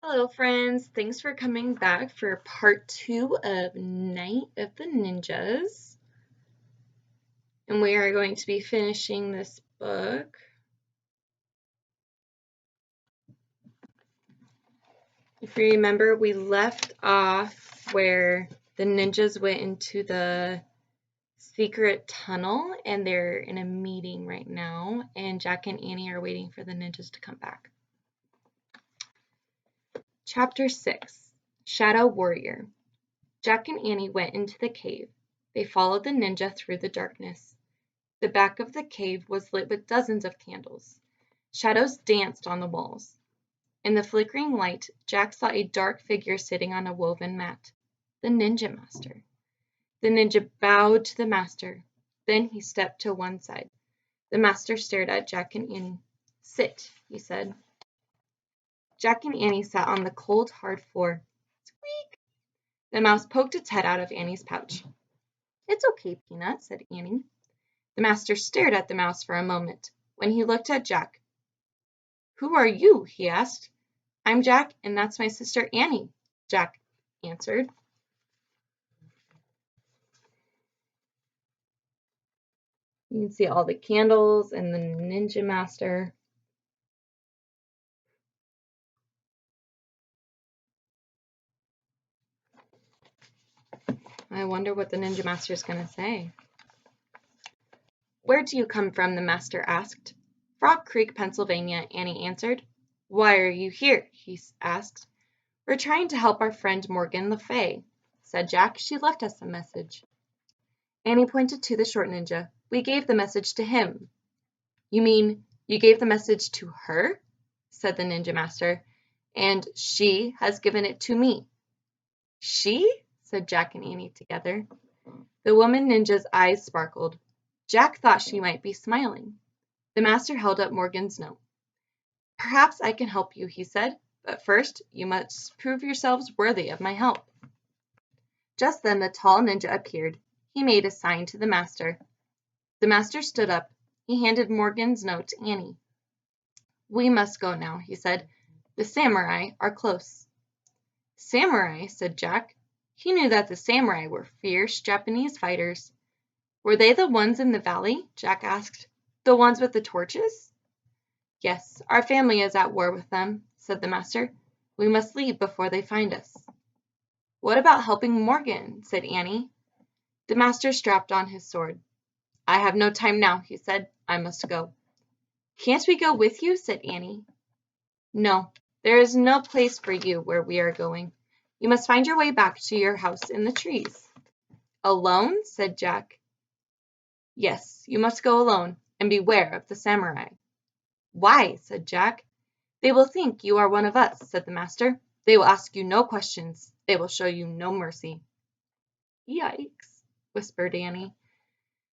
Hello friends, thanks for coming back for part 2 of Night of the Ninjas. And we are going to be finishing this book. If you remember, we left off where the ninjas went into the secret tunnel and they're in a meeting right now, and Jack and Annie are waiting for the ninjas to come back. Chapter 6, Shadow Warrior. Jack and Annie went into the cave. They followed the ninja through the darkness. The back of the cave was lit with dozens of candles. Shadows danced on the walls. In the flickering light, Jack saw a dark figure sitting on a woven mat. The Ninja Master. The ninja bowed to the master. Then he stepped to one side. The master stared at Jack and Annie. "Sit," he said. Jack and Annie sat on the cold, hard floor. Squeak! The mouse poked its head out of Annie's pouch. "It's okay, Peanut," said Annie. The master stared at the mouse for a moment. When he looked at Jack, "Who are you?" he asked. "I'm Jack, and that's my sister Annie," Jack answered. You can see all the candles and the Ninja Master. I wonder what the Ninja Master is going to say. "Where do you come from?" the master asked. "Frog Creek, Pennsylvania," Annie answered. "Why are you here?" he asked. "We're trying to help our friend Morgan Le Fay," said Jack. "She left us a message." Annie pointed to the short ninja. "We gave the message to him." "You mean you gave the message to her?" said the Ninja Master. "And she has given it to me." "She?" said Jack and Annie together. The woman ninja's eyes sparkled. Jack thought she might be smiling. The master held up Morgan's note. "Perhaps I can help you," he said, "but first you must prove yourselves worthy of my help." Just then the tall ninja appeared. He made a sign to the master. The master stood up. He handed Morgan's note to Annie. "We must go now," he said. "The samurai are close." "Samurai?" said Jack. He knew that the samurai were fierce Japanese fighters. "Were they the ones in the valley?" Jack asked. "The ones with the torches?" "Yes, our family is at war with them," said the master. "We must leave before they find us." "What about helping Morgan?" said Annie. The master strapped on his sword. "I have no time now," he said. "I must go." "Can't we go with you?" said Annie. "No, there is no place for you where we are going. You must find your way back to your house in the trees." "Alone?" said Jack. "Yes, you must go alone, and beware of the samurai." "Why?" said Jack. "They will think you are one of us," said the master. "They will ask you no questions. They will show you no mercy." "Yikes," whispered Annie.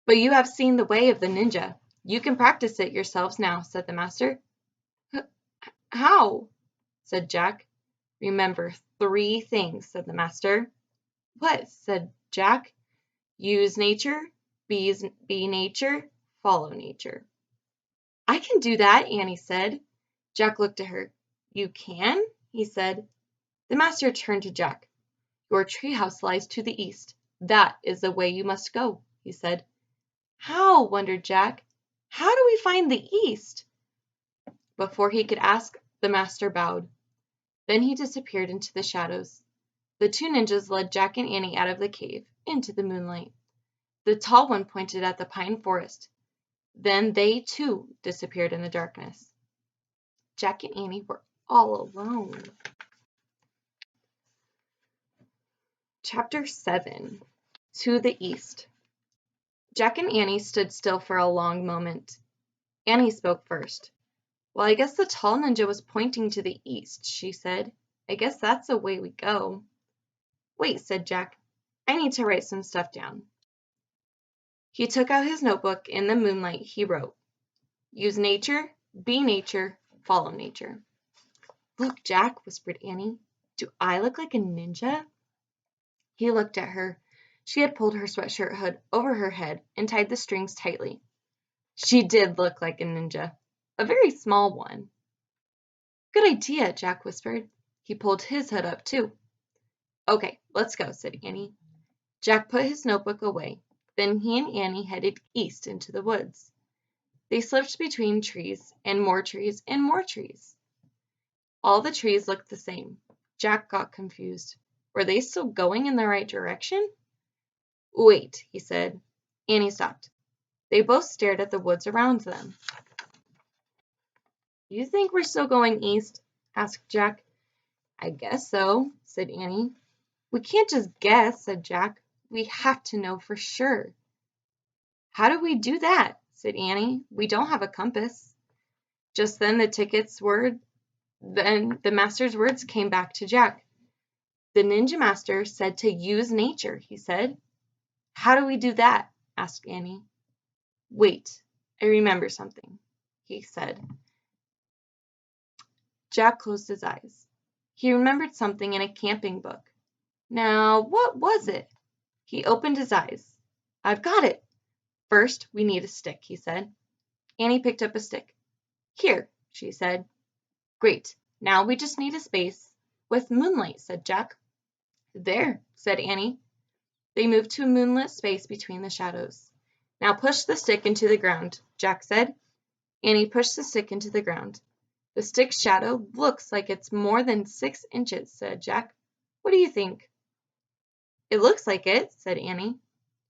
"But you have seen the way of the ninja. You can practice it yourselves now," said the master. "How?" said Jack. "Remember 3 things," said the master. "What?" said Jack. "Use nature, be nature, follow nature." "I can do that," Annie said. Jack looked at her. "You can?" he said. The master turned to Jack. "Your treehouse lies to the east. That is the way you must go," he said. "How?" wondered Jack. "How do we find the east?" Before he could ask, the master bowed. Then he disappeared into the shadows. The 2 ninjas led Jack and Annie out of the cave, into the moonlight. The tall one pointed at the pine forest. Then they, too, disappeared in the darkness. Jack and Annie were all alone. Chapter 7, To the East. Jack and Annie stood still for a long moment. Annie spoke first. "Well, I guess the tall ninja was pointing to the east," she said. "I guess that's the way we go." "Wait," said Jack. "I need to write some stuff down." He took out his notebook. In the moonlight, he wrote, "Use nature, be nature, follow nature." "Look, Jack," whispered Annie. "Do I look like a ninja?" He looked at her. She had pulled her sweatshirt hood over her head and tied the strings tightly. She did look like a ninja, a very small one. "Good idea," Jack whispered. He pulled his hood up too. Okay, let's go, said Annie. Jack put his notebook away. Then he and Annie headed east into the woods. They slipped between trees and more trees and more trees. All the trees looked the same. Jack got confused. Were they still going in the right direction? Wait, he said. Annie stopped. They both stared at the woods around them. You think we're still going east? Asked Jack. I guess so, said Annie. We can't just guess, said Jack. We have to know for sure. How do we do that? Said Annie. We don't have a compass. Just then the master's words came back to Jack. The ninja master said to use nature, he said. How do we do that? Asked Annie. Wait, I remember something, he said. Jack closed his eyes. He remembered something in a camping book. Now, what was it? He opened his eyes. I've got it. First, we need a stick, he said. Annie picked up a stick. Here, she said. Great. Now we just need a space with moonlight, said Jack. There, said Annie. They moved to a moonlit space between the shadows. Now push the stick into the ground, Jack said. Annie pushed the stick into the ground. The stick's shadow looks like it's more than 6 inches, said Jack. What do you think? It looks like it, said Annie.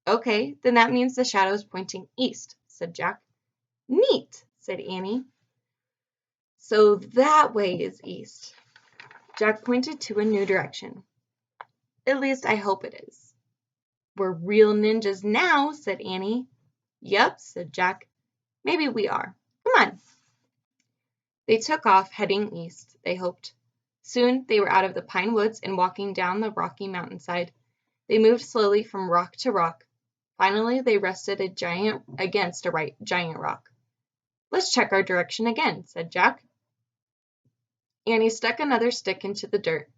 Okay, then that means the shadow's pointing east, said Jack. Neat, said Annie. So that way is east. Jack pointed to a new direction. At least I hope it is. We're real ninjas now, said Annie. Yep, said Jack. Maybe we are. Come on. They took off, heading east, they hoped. Soon they were out of the pine woods and walking down the rocky mountainside. They moved slowly from rock to rock. Finally, they rested against a giant rock. Let's check our direction again, said Jack. Annie stuck another stick into the dirt.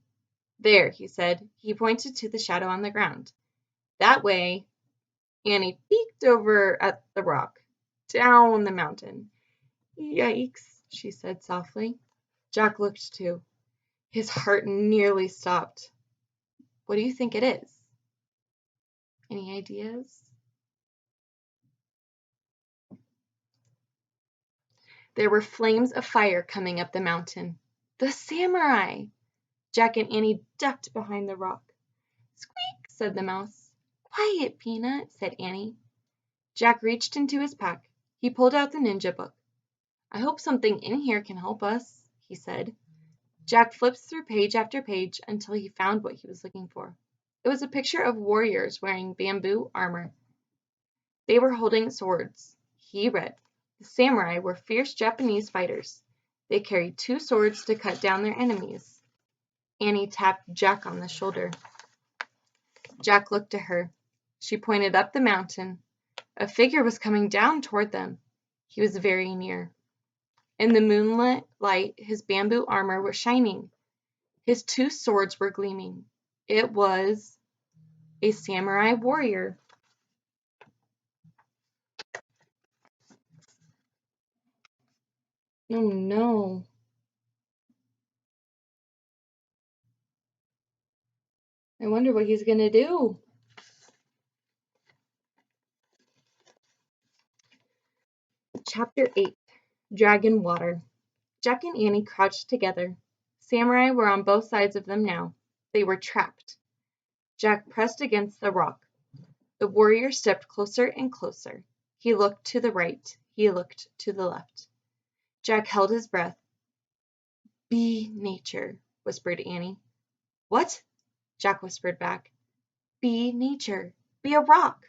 There, he said. He pointed to the shadow on the ground. That way. Annie peeked over at the rock, down the mountain. Yikes, she said softly. Jack looked too. His heart nearly stopped. What do you think it is? Any ideas? There were flames of fire coming up the mountain. The samurai! Jack and Annie ducked behind the rock. Squeak, said the mouse. Quiet, Peanut, said Annie. Jack reached into his pack. He pulled out the ninja book. I hope something in here can help us, he said. Jack flipped through page after page until he found what he was looking for. It was a picture of warriors wearing bamboo armor. They were holding swords. He read, the samurai were fierce Japanese fighters. They carried 2 swords to cut down their enemies. Annie tapped Jack on the shoulder. Jack looked at her. She pointed up the mountain. A figure was coming down toward them. He was very near. In the moonlit light, his bamboo armor was shining. His 2 swords were gleaming. It was a samurai warrior. Oh no. I wonder what he's going to do. Chapter 8, Dragon Water. Jack and Annie crouched together. Samurai were on both sides of them now. They were trapped. Jack pressed against the rock. The warrior stepped closer and closer. He looked to the right. He looked to the left. Jack held his breath. Be nature, whispered Annie. What? Jack whispered back. Be nature. Be a rock.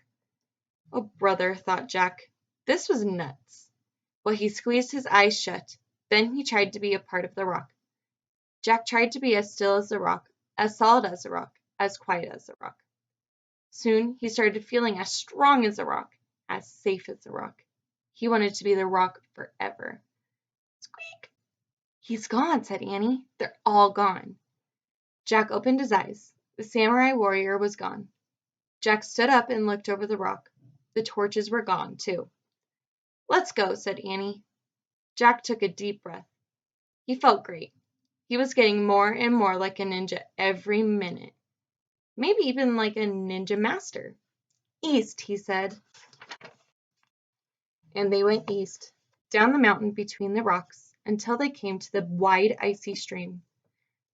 Oh, brother, thought Jack. This was nuts. Well, he squeezed his eyes shut. Then he tried to be a part of the rock. Jack tried to be as still as the rock, as solid as the rock, as quiet as the rock. Soon he started feeling as strong as the rock, as safe as the rock. He wanted to be the rock forever. Squeak! He's gone, said Annie. They're all gone. Jack opened his eyes. The samurai warrior was gone. Jack stood up and looked over the rock. The torches were gone, too. Let's go, said Annie. Jack took a deep breath. He felt great. He was getting more and more like a ninja every minute. Maybe even like a ninja master. East, he said. And they went east, down the mountain between the rocks, until they came to the wide, icy stream.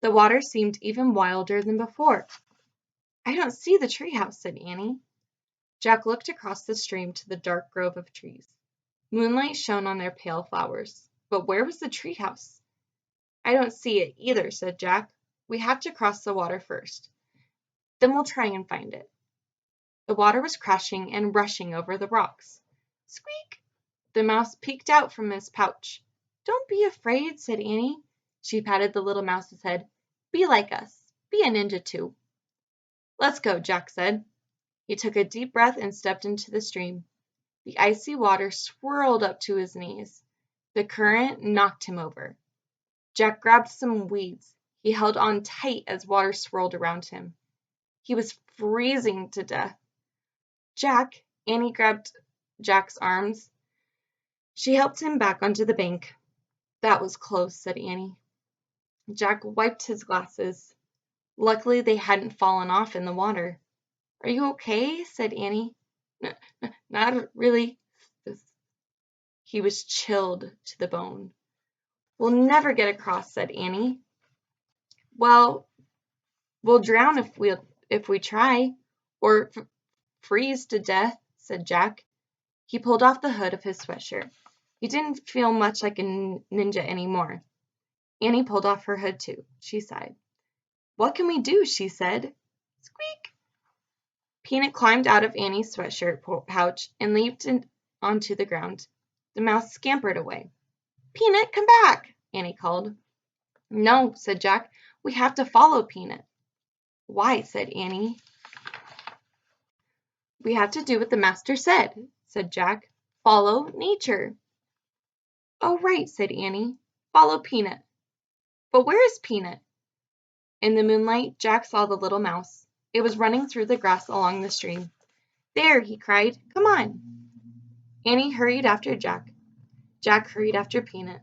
The water seemed even wilder than before. I don't see the treehouse, said Annie. Jack looked across the stream to the dark grove of trees. Moonlight shone on their pale flowers. But where was the treehouse? I don't see it either, said Jack. We have to cross the water first. Then we'll try and find it. The water was crashing and rushing over the rocks. Squeak! The mouse peeked out from his pouch. Don't be afraid, said Annie. She patted the little mouse's head. Be like us. Be a ninja too. Let's go, Jack said. He took a deep breath and stepped into the stream. The icy water swirled up to his knees. The current knocked him over. Jack grabbed some weeds. He held on tight as water swirled around him. He was freezing to death. Jack, Annie grabbed Jack's arms. She helped him back onto the bank. That was close, said Annie. Jack wiped his glasses. Luckily, they hadn't fallen off in the water. Are you okay? Said Annie. Not really. He was chilled to the bone. We'll never get across, said Annie. Well, we'll drown if we try, or freeze to death, said Jack. He pulled off the hood of his sweatshirt. He didn't feel much like a ninja anymore. Annie pulled off her hood too. She sighed. What can we do? She said. Squeak! Peanut climbed out of Annie's sweatshirt pouch and leaped onto the ground. The mouse scampered away. Peanut, come back! Annie called. No, said Jack. We have to follow Peanut. Why? Said Annie. We have to do what the master said, said Jack. Follow nature. Oh, right, said Annie. Follow Peanut. But where is Peanut? In the moonlight, Jack saw the little mouse. It was running through the grass along the stream. There, he cried. Come on. Annie hurried after Jack. Jack hurried after Peanut.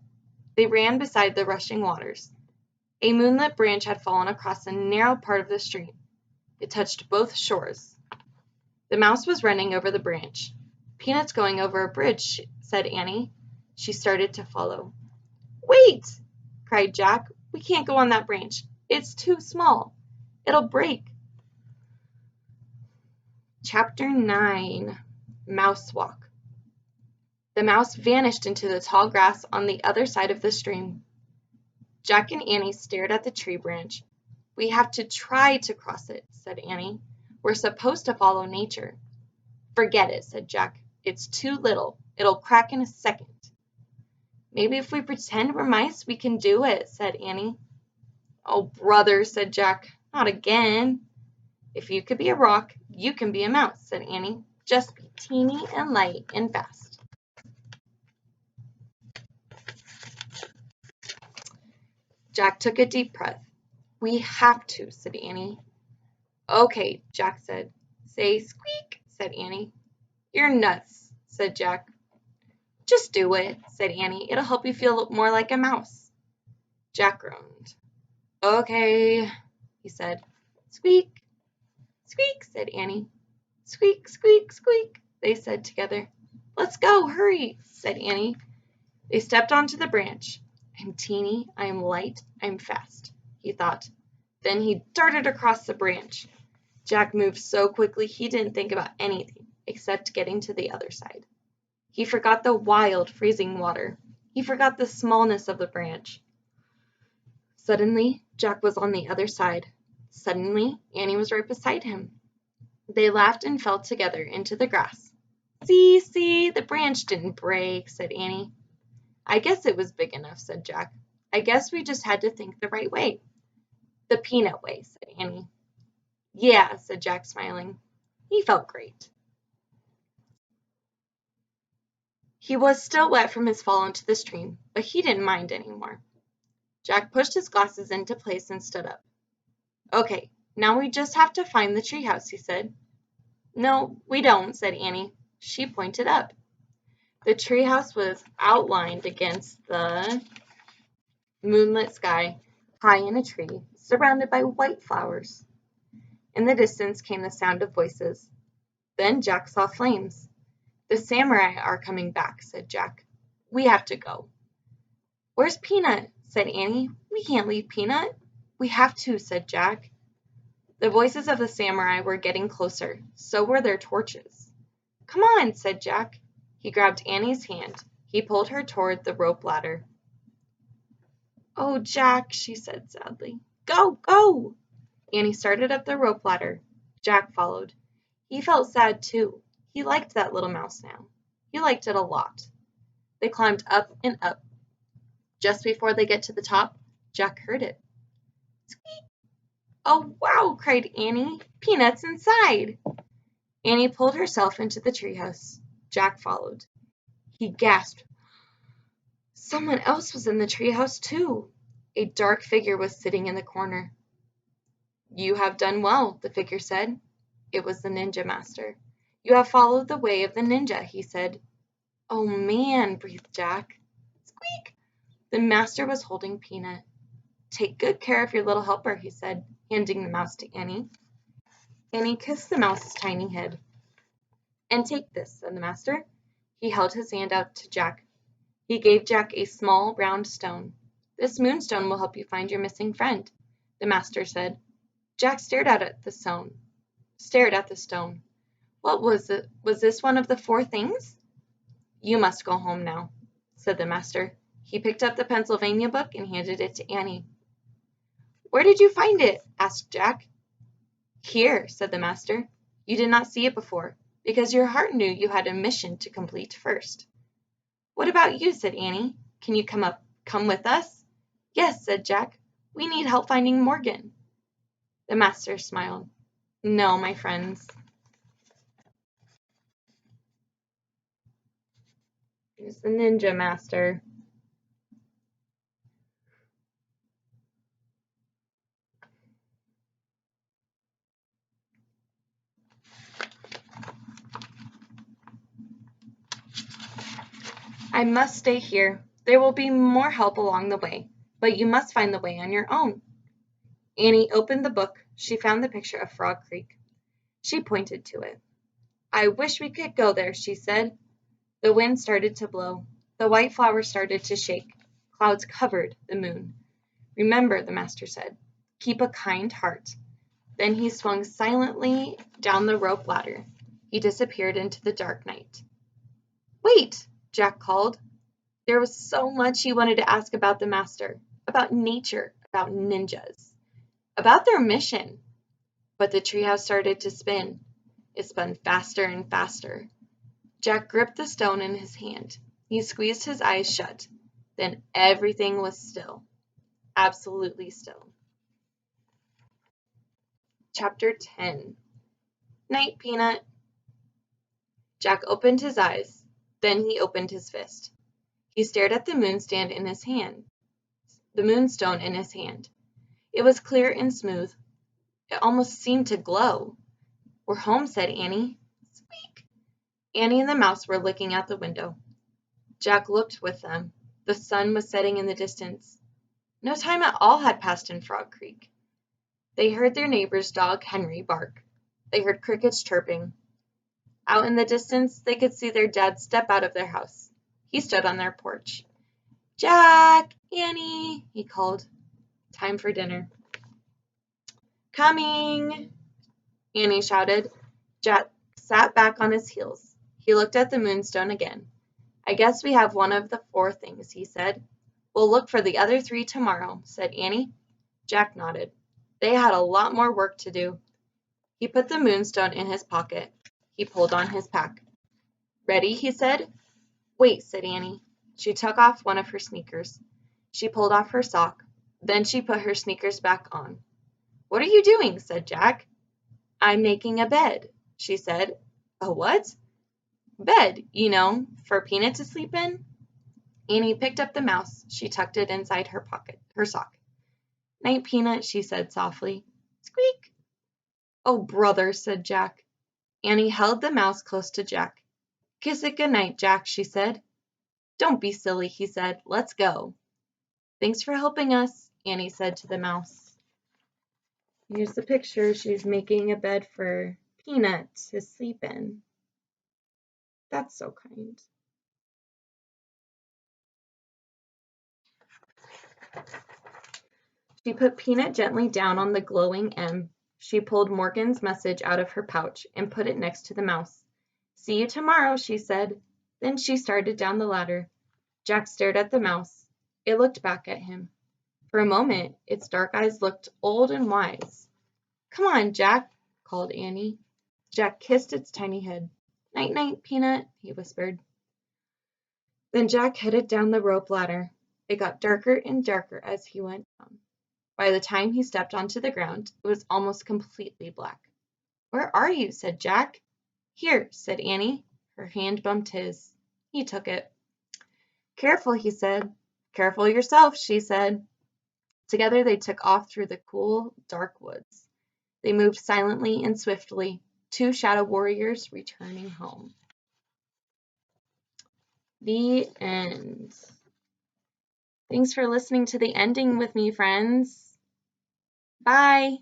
They ran beside the rushing waters. A moonlit branch had fallen across a narrow part of the stream. It touched both shores. The mouse was running over the branch. Peanut's going over a bridge, said Annie. She started to follow. Wait! Cried Jack. We can't go on that branch. It's too small. It'll break. Chapter 9. Mouse Walk. The mouse vanished into the tall grass on the other side of the stream. Jack and Annie stared at the tree branch. We have to try to cross it, said Annie. We're supposed to follow nature. Forget it, said Jack. It's too little. It'll crack in a second. Maybe if we pretend we're mice, we can do it, said Annie. Oh, brother, said Jack. Not again. If you could be a rock, you can be a mouse, said Annie. Just be teeny and light and fast. Jack took a deep breath. We have to, said Annie. Okay, Jack said. Say squeak, said Annie. You're nuts, said Jack. Just do it, said Annie. It'll help you feel more like a mouse. Jack groaned. Okay, he said. Squeak, squeak, said Annie. Squeak, squeak, squeak, they said together. Let's go, hurry, said Annie. They stepped onto the branch. I'm teeny, I'm light, I'm fast, he thought. Then he darted across the branch. Jack moved so quickly he didn't think about anything except getting to the other side. He forgot the wild, freezing water. He forgot the smallness of the branch. Suddenly, Jack was on the other side. Suddenly, Annie was right beside him. They laughed and fell together into the grass. See, the branch didn't break, said Annie. I guess it was big enough, said Jack. I guess we just had to think the right way. The peanut way, said Annie. Yeah, said Jack, smiling. He felt great. He was still wet from his fall into the stream, but he didn't mind anymore. Jack pushed his glasses into place and stood up. Okay, now we just have to find the treehouse, he said. No, we don't, said Annie. She pointed up. The treehouse was outlined against the moonlit sky, high in a tree, surrounded by white flowers. In the distance came the sound of voices. Then Jack saw flames. "The samurai are coming back," said Jack. "We have to go." "Where's Peanut?" said Annie. "We can't leave Peanut." "We have to," said Jack. The voices of the samurai were getting closer, so were their torches. "Come on," said Jack. He grabbed Annie's hand. He pulled her toward the rope ladder. "Oh, Jack," she said sadly. "Go, go!" Annie started up the rope ladder. Jack followed. He felt sad too. He liked that little mouse now. He liked it a lot. They climbed up and up. Just before they get to the top, Jack heard it. Squeak! "Oh, wow!" cried Annie. "Peanut's inside!" Annie pulled herself into the treehouse. Jack followed. He gasped. Someone else was in the treehouse too. A dark figure was sitting in the corner. "You have done well," the figure said. It was the ninja master. "You have followed the way of the ninja," he said. "Oh man," breathed Jack. Squeak! The master was holding Peanut. "Take good care of your little helper," he said, handing the mouse to Annie. Annie kissed the mouse's tiny head. "And take this," said the master. He held his hand out to Jack. He gave Jack a small, round stone. "This moonstone will help you find your missing friend," the master said. Jack stared at the stone. What was it? Was this one of the 4 things? "You must go home now," said the master. He picked up the Pennsylvania book and handed it to Annie. "Where did you find it?" asked Jack. "Here," said the master. "You did not see it before, because your heart knew you had a mission to complete first." "What about you?" said Annie. "Can you come with us?" "Yes," said Jack. "We need help finding Morgan." The master smiled. "No, my friends." Here's the ninja master. "I must stay here. There will be more help along the way, but you must find the way on your own." Annie opened the book. She found the picture of Frog Creek. She pointed to it. "I wish we could go there," she said. The wind started to blow. The white flowers started to shake. Clouds covered the moon. "Remember," the master said, "keep a kind heart." Then he swung silently down the rope ladder. He disappeared into the dark night. "Wait!" Jack called. There was so much he wanted to ask about the master, about nature, about ninjas, about their mission. But the treehouse started to spin. It spun faster and faster. Jack gripped the stone in his hand. He squeezed his eyes shut. Then everything was still. Absolutely still. Chapter 10. Night, Peanut. Jack opened his eyes. Then he opened his fist. He stared at the moonstone in his hand. It was clear and smooth. It almost seemed to glow. "We're home," said Annie. Squeak! Annie and the mouse were looking out the window. Jack looked with them. The sun was setting in the distance. No time at all had passed in Frog Creek. They heard their neighbor's dog Henry bark. They heard crickets chirping. Out in the distance, they could see their dad step out of their house. He stood on their porch. "Jack, Annie," he called. "Time for dinner." "Coming," Annie shouted. Jack sat back on his heels. He looked at the moonstone again. "I guess we have one of the 4 things," he said. "We'll look for the other 3 tomorrow," said Annie. Jack nodded. They had a lot more work to do. He put the moonstone in his pocket. He pulled on his pack. "Ready?" he said. "Wait," said Annie. She took off one of her sneakers. She pulled off her sock. Then she put her sneakers back on. "What are you doing?" said Jack. "I'm making a bed," she said. "A what?" "Bed, you know, for Peanut to sleep in." Annie picked up the mouse. She tucked it inside her sock. "Night, Peanut," she said softly. Squeak! "Oh, brother," said Jack. Annie held the mouse close to Jack. "Kiss it good night, Jack," she said. "Don't be silly," he said. "Let's go." "Thanks for helping us." Annie said to the mouse. Here's the picture. She's making a bed for Peanut to sleep in. That's so kind. She put Peanut gently down on the glowing M. She pulled Morgan's message out of her pouch and put it next to the mouse. See you tomorrow, she said. Then she started down the ladder. Jack stared at the mouse. It looked back at him. For a moment, its dark eyes looked old and wise. Come on, Jack, called Annie. Jack kissed its tiny head. Night-night, Peanut, he whispered. Then Jack headed down the rope ladder. It got darker and darker as he went down. By the time he stepped onto the ground, it was almost completely black. Where are you? Said Jack. Here, said Annie. Her hand bumped his. He took it. Careful, he said. Careful yourself, she said. Together they took off through the cool, dark woods. They moved silently and swiftly, two shadow warriors returning home. The end. Thanks for listening to the ending with me, friends. Bye.